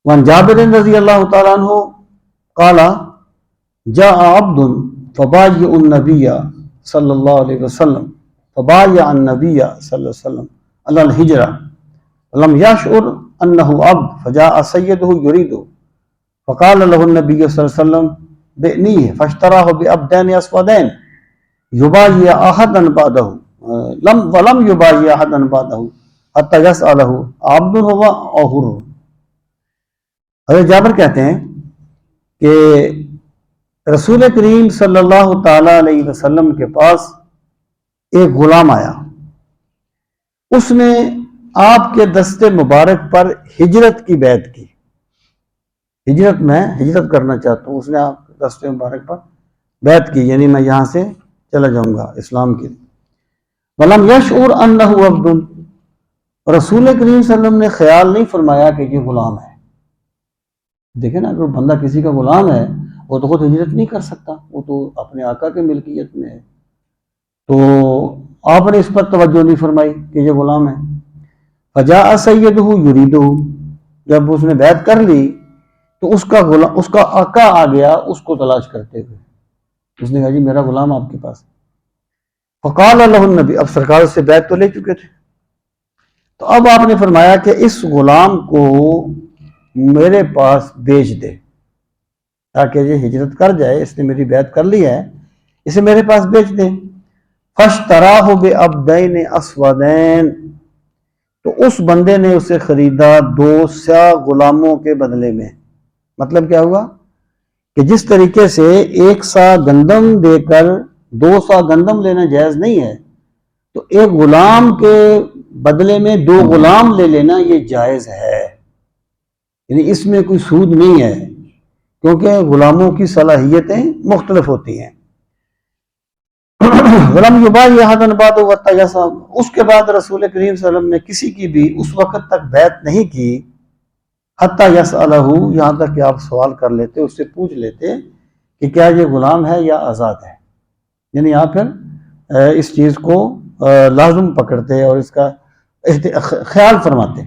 وعن جابر رضی اللہ تعالیٰ عنہ قال جاء عبد فبايع النبي صلی اللہ علیہ وسلم فبايع النبي صلی اللہ علیہ وسلم على الهجرة لم يشعر انه عبد فجاء سيده يريده فقال له النبي صلی اللہ علیہ وسلم بئنيه فاشتراه بعبدين اسودين يبايع احدا بعده ولم يبايع احدا بعده حتى يسأله عبد هو او حر۔ حضرت جابر کہتے ہیں کہ رسول کریم صلی اللہ تعالی علیہ وسلم کے پاس ایک غلام آیا، اس نے آپ کے دست مبارک پر ہجرت کی بیعت کی، میں ہجرت کرنا چاہتا ہوں، اس نے آپ کے دست مبارک پر بیعت کی، یعنی میں یہاں سے چلا جاؤں گا اسلام کے لیے۔ وَلَمْ يَشْعُرْ أَنَّهُ عَبْدٌ، رسول کریم صلی اللہ علیہ وسلم نے خیال نہیں فرمایا کہ یہ غلام ہے۔ دیکھیں نا، اگر بندہ کسی کا غلام ہے وہ تو خود ہجرت نہیں کر سکتا، وہ تو اپنے آقا کے ملکیت میں ہے، تو آپ نے اس پر توجہ نہیں فرمائی کہ یہ غلام ہے۔ فجاء سیدہ یریدہ، جب اس نے بیعت کر لی تو اس کا آقا آ گیا اس کو تلاش کرتے ہوئے، اس نے کہا جی میرا غلام آپ کے پاس۔ فقال لہ النبی، اب سرکار اس سے بیعت تو لے چکے تھے، تو اب آپ نے فرمایا کہ اس غلام کو میرے پاس بیچ دے تاکہ یہ ہجرت کر جائے، اس نے میری بیعت کر لی ہے، اسے میرے پاس بیچ دے۔ فاشتراہ بعبدین اسودین، تو اس بندے نے اسے خریدا 2 سیاہ غلاموں کے بدلے میں۔ مطلب کیا ہوا کہ جس طریقے سے 1 سا گندم دے کر 2 سا گندم لینا جائز نہیں ہے، تو ایک غلام کے بدلے میں 2 غلام لے لینا یہ جائز ہے، یعنی اس میں کوئی سود نہیں ہے، کیونکہ غلاموں کی صلاحیتیں مختلف ہوتی ہیں۔ غلام یبائی احدن بعد وتیسا، اس کے بعد رسول کریم صلی اللہ علیہ وسلم نے کسی کی بھی اس وقت تک بیعت نہیں کی، حتی یسألہ، یہاں تک کہ آپ سوال کر لیتے، اس سے پوچھ لیتے کہ کیا یہ غلام ہے یا آزاد ہے، یعنی آپ پھر اس چیز کو لازم پکڑتے اور اس کا خیال فرماتے۔